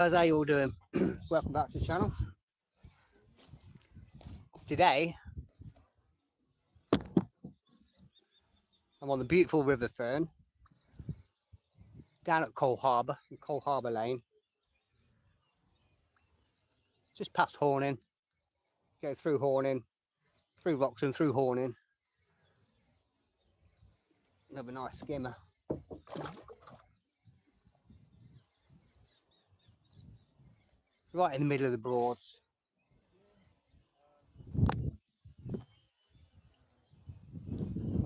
Guys, how you all doing? Welcome back to the channel. Today I'm on the beautiful River Fern down at Coal Harbour, Coal Harbour Lane, just past Horning. Go through Horning, through Roxton, through Horning. Another nice skimmer. Right in the middle of the Broads.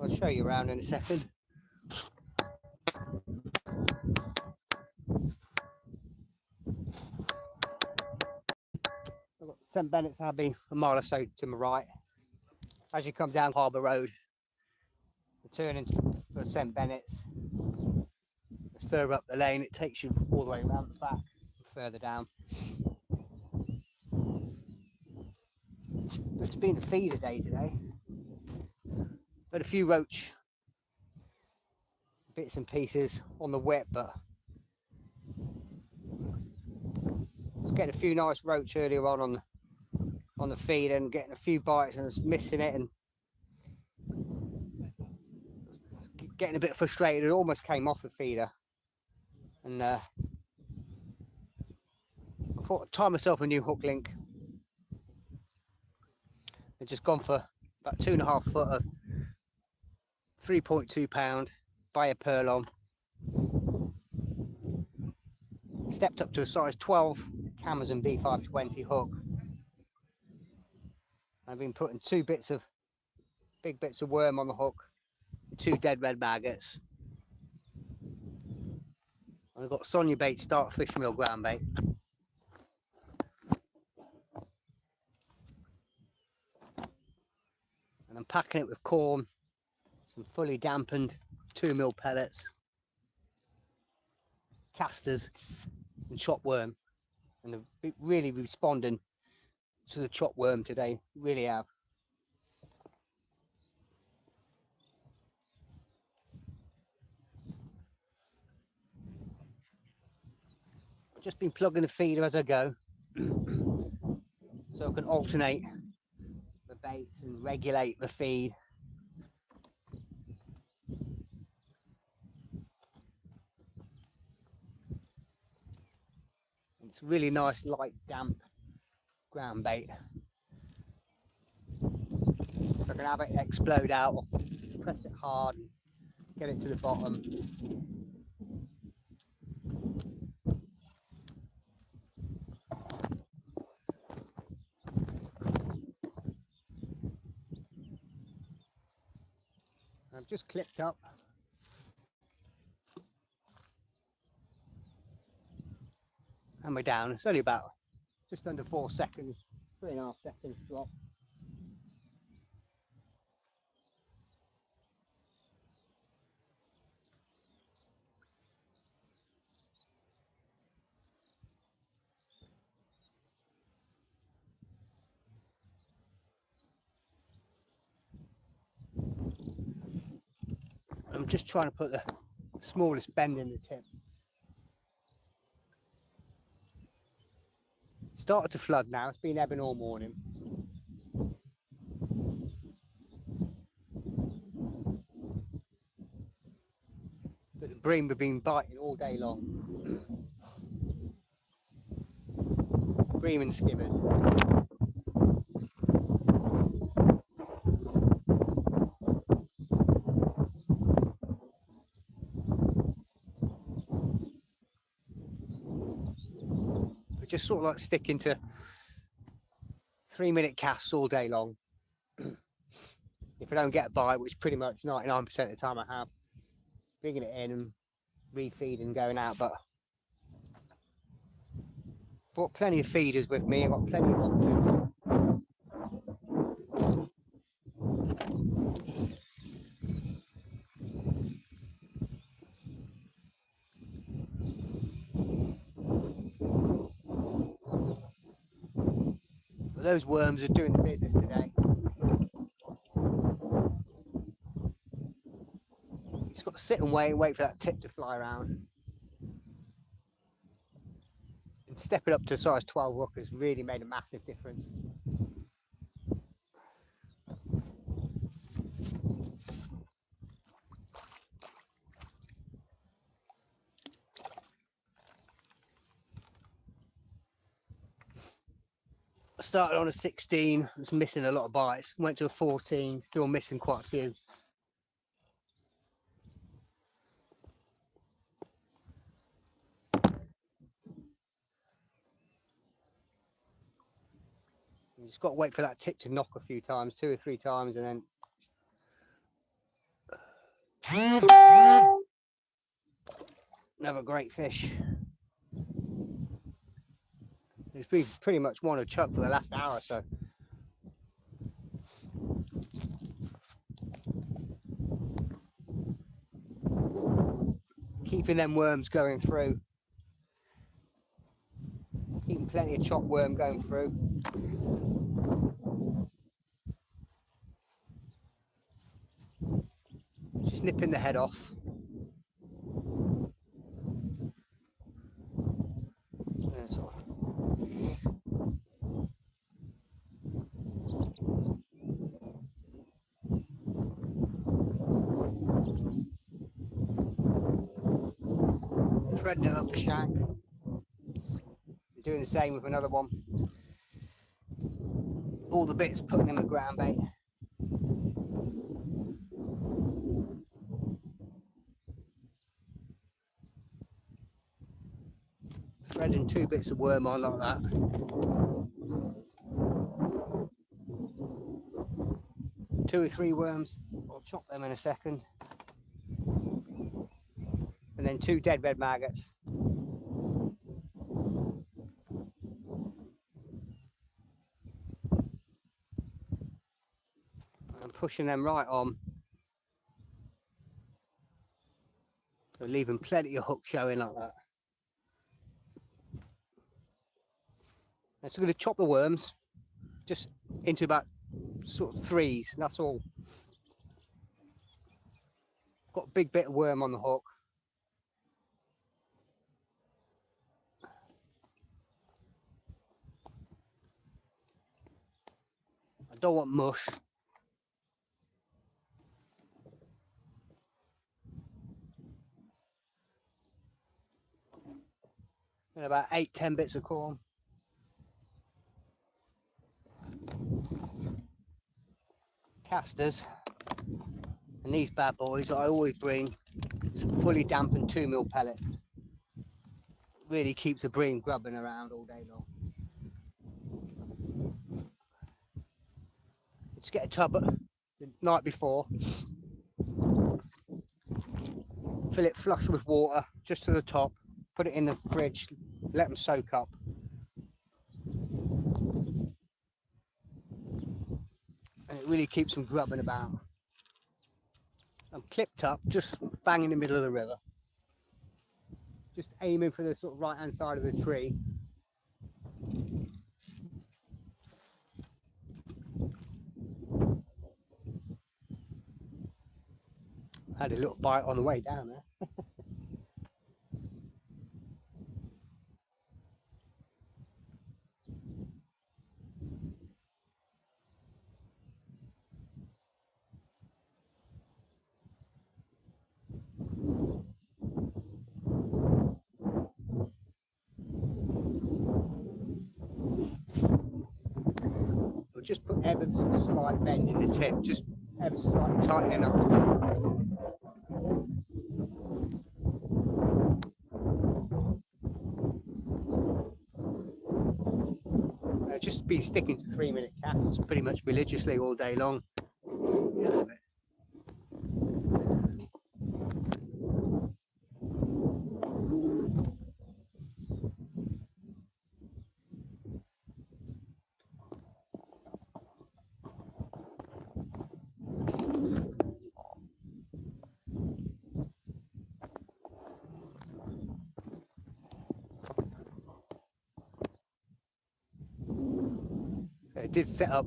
I'll show you around in a second. I've got St Bennett's Abbey a mile or so to my right. As you come down Harbour Road, turn into for St Bennett's. It's further up the lane, it takes you all the way around the back and further down. It's been a feeder day today. Had a few roach bits and pieces on the wet, but I was getting a few nice roach earlier on the feed and getting a few bites, and I was missing it and getting a bit frustrated. It almost came off the feeder, and I thought I'd tie myself a new hook link. I've just gone for about 2.5 foot of 3.2 pound by a purlon. Stepped up to a size 12 Amazon B520 hook. I've been putting big bits of worm on the hook, 2 dead red maggots. I've got Sonia bait start fish meal ground bait. And I'm packing it with corn, some fully dampened 2mm pellets, casters and chopped worm. And they're really responding to the chopped worm today, really have. I've just been plugging the feeder as I go, so I can alternate the baits and regulate the feed. It's really nice, light, damp ground bait. If I can have it explode out, press it hard and get it to the bottom. I've just clipped up. And we're down. It's only about just under 4 seconds, 3.5 seconds drop. I'm just trying to put the smallest bend in the tip. Started to flood now, it's been ebbing all morning. But the bream have been biting all day long. Bream and skimmers. But just sort of like sticking to 3-minute casts all day long. If I don't get a bite, which pretty much 99% of the time I have, bringing it in and refeeding and going out. But I've got plenty of feeders with me, I've got plenty of options. But those worms are doing the business today. Just got to sit and wait for that tip to fly around. stepping up to size 12 hook has really made a massive difference. I started on a 16, was missing a lot of bites. Went to a 14, still missing quite a few. You just got to wait for that tip to knock a few times, 2 or 3 times, and then another great fish. It's been pretty much one a chuck for the last hour or so. Keeping them worms going through. Keeping plenty of chopped worm going through. Just nipping the head off. Threading it up the shank. Doing the same with another one. All the bits putting in the ground bait. Threading 2 bits of worm on like that. Two or 3 worms. I'll chop them in a second. And then 2 dead red maggots. I'm pushing them right on. So leaving plenty of hooks showing like that. And so I'm going to chop the worms just into about sort of 3s, that's all. Got a big bit of worm on the hook. I don't want mush. And about 8-10 bits of corn. Casters. And these bad boys, I always bring some fully dampened 2mm pellet. Really keeps the bream grubbing around all day long. Just get a tub the night before. Fill it flush with water just to the top. Put it in the fridge. Let them soak up. And it really keeps them grubbing about. I'm clipped up, just bang in the middle of the river. Just aiming for the sort of right hand side of the tree. Had a little bite on the way down there. We'll just put ever so slight bend in the tip, just ever so slightly tightening up. Just be sticking to 3-minute casts pretty much religiously all day long. It did set up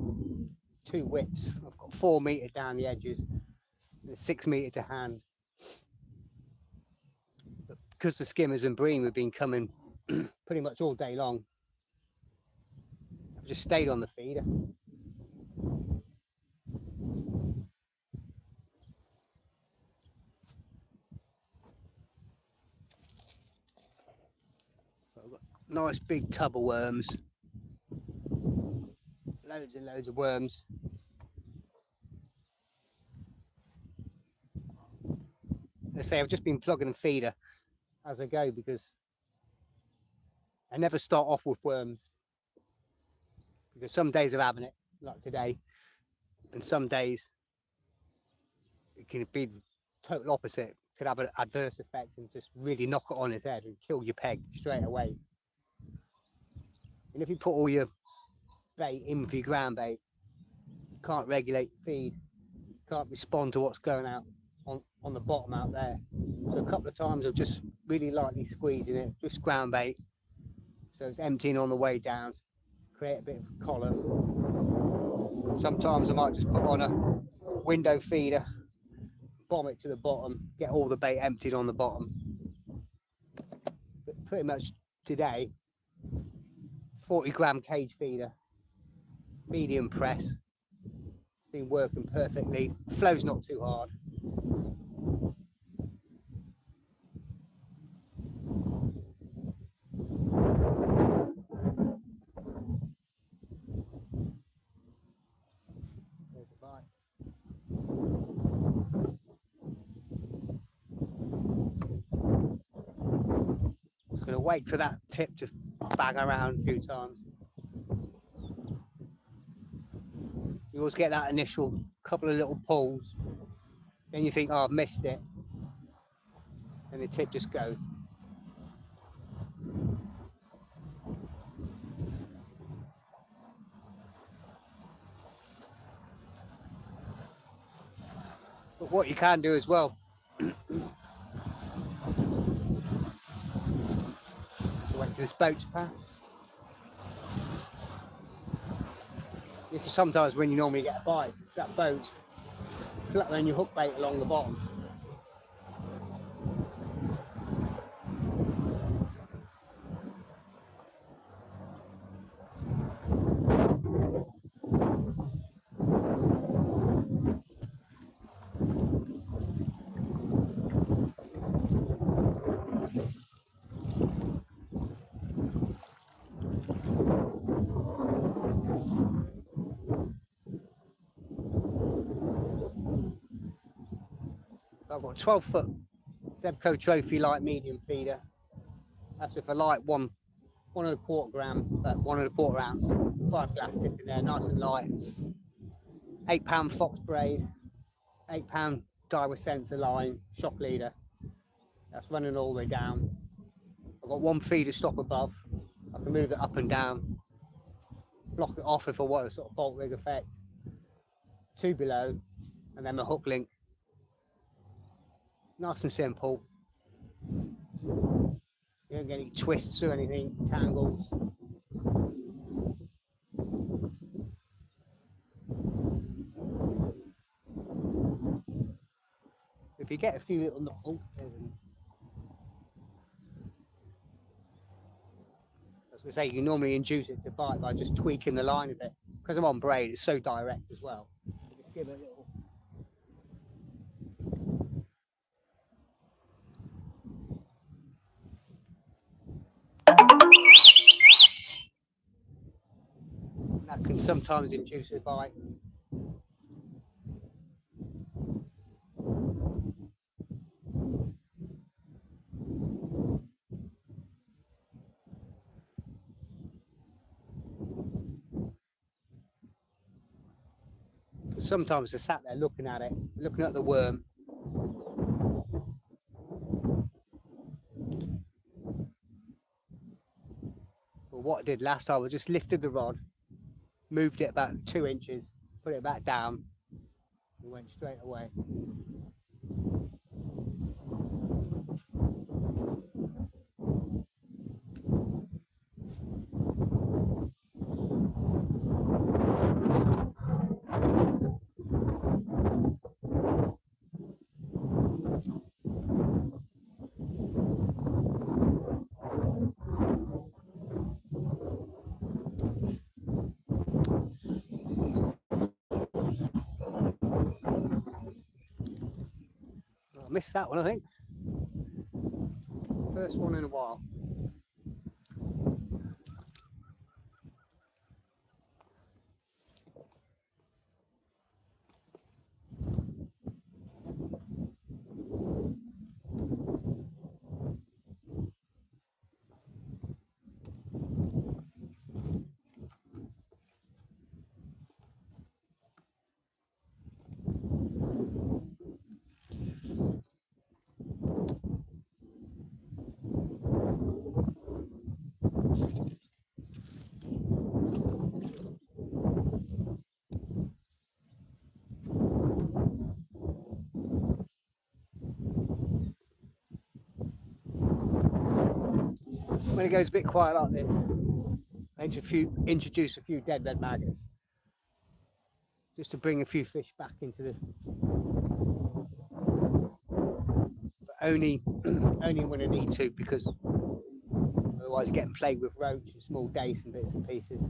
2 whips. I've got 4 metre down the edges, and 6 metre to hand. But because the skimmers and bream have been coming pretty much all day long. I've just stayed on the feeder. I've got a nice big tub of worms. Loads and loads of worms. As I say, I've just been plugging the feeder as I go because I never start off with worms. Because some days I'm having it, like today, and some days it can be the total opposite. It could have an adverse effect and just really knock it on its head and kill your peg straight away. And if you put all your bait in for your ground bait, you can't regulate your feed, you can't respond to what's going out on the bottom out there. So a couple of times I've just really lightly squeezing it, just ground bait, so it's emptying on the way down, create a bit of column. Sometimes I might just put on a window feeder, bomb it to the bottom, get all the bait emptied on the bottom. But pretty much today, 40 gram cage feeder, medium press, it's been working perfectly, flow's not too hard. There's a bite. Just going to wait for that tip to bang around a few times. You always get that initial couple of little pulls, then you think, oh, I've missed it, and the tip just goes. But what you can do as well, wait for this boat to pass. This is sometimes when you normally get a bite. It's that boat fluttering your hook bait along the bottom. I've got a 12-foot Zebco Trophy light medium feeder. That's with a light 1.25 gram, 1.25 ounce, 5-glass tip in there, nice and light. 8-pound fox braid, 8-pound Daiwa sensor line, shock leader. That's running all the way down. I've got one feeder stop above. I can move it up and down, block it off if I want a sort of bolt rig effect. 2 below, and then my hook link. Nice and simple. You don't get any twists or anything, tangles. If you get a few little knots, as I say, you normally induce it to bite by just tweaking the line a bit. Because I'm on braid, it's so direct as well. Just give it a little. That can sometimes induce a bite. Sometimes I sat there looking at it, looking at the worm. But what I did last time, I just lifted the rod, moved it about 2 inches, put it back down, and went straight away. I missed that one, I think. First one in a while. When it goes a bit quiet like this, I introduce a few dead red maggots, just to bring a few fish back into the. But only when I need to, because otherwise you're getting plagued with roach and small dace and bits and pieces.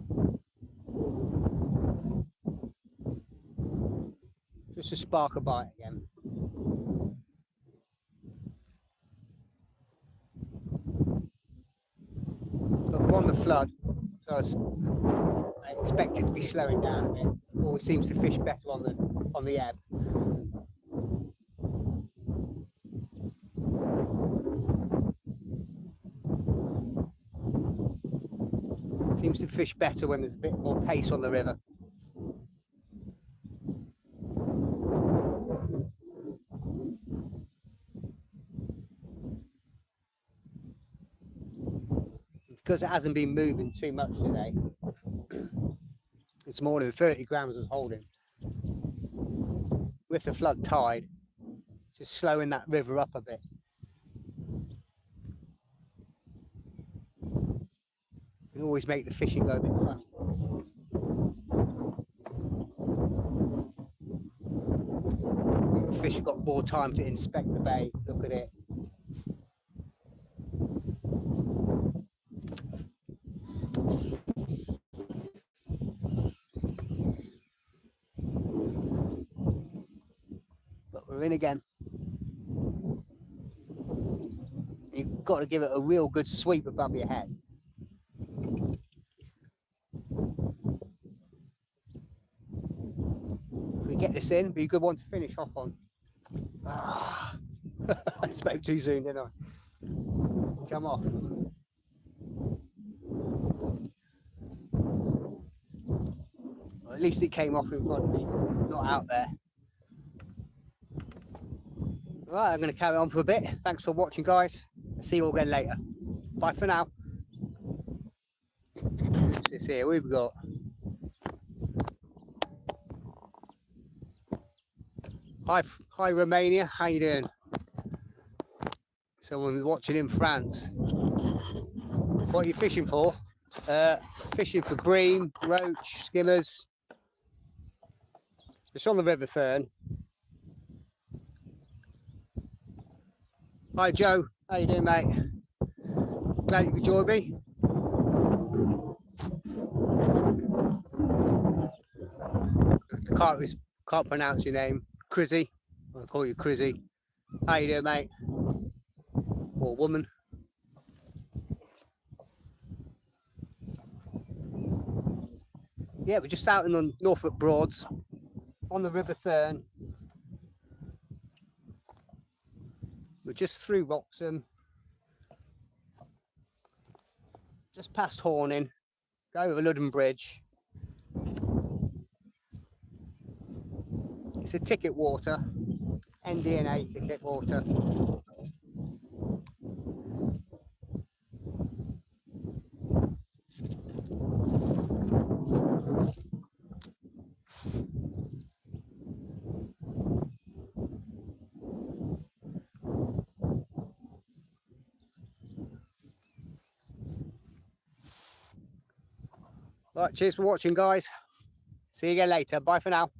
Just to spark a bite again. But we're on the flood, so I expect it to be slowing down a bit. Always seems to fish better on the ebb. Seems to fish better when there's a bit more pace on the river. Because it hasn't been moving too much today, it's more than 30 grams I was holding. With the flood tide, just slowing that river up a bit. Can always make the fishing go a bit funny. The fish have got more time to inspect the bait, look at it. But we're in again. You've got to give it a real good sweep above your head. If we get this in, it'll be a good one to finish off on. I spoke too soon, didn't I? Come off. Well, at least it came off in front of me, not out there. Right, I'm going to carry on for a bit. Thanks for watching, guys. I'll see you all again later. Bye for now. Who's this here? We've got Hi Romania, how you doing? Someone's watching in France. What are you fishing for? Fishing for bream, roach, skimmers. It's on the River Thurn. Hi Joe, how you doing, mate? Glad you could join me. Can't pronounce your name. Crizzy. I'll call you Crizzy. How you doing, mate? Or woman. Yeah, we're just out in the Norfolk Broads on the River Thurn. We're just through Wroxham, just past Horning, go over Ludden Bridge. It's a ticket water, NDNA ticket water. Right, cheers for watching, guys. See you again later. Bye for now.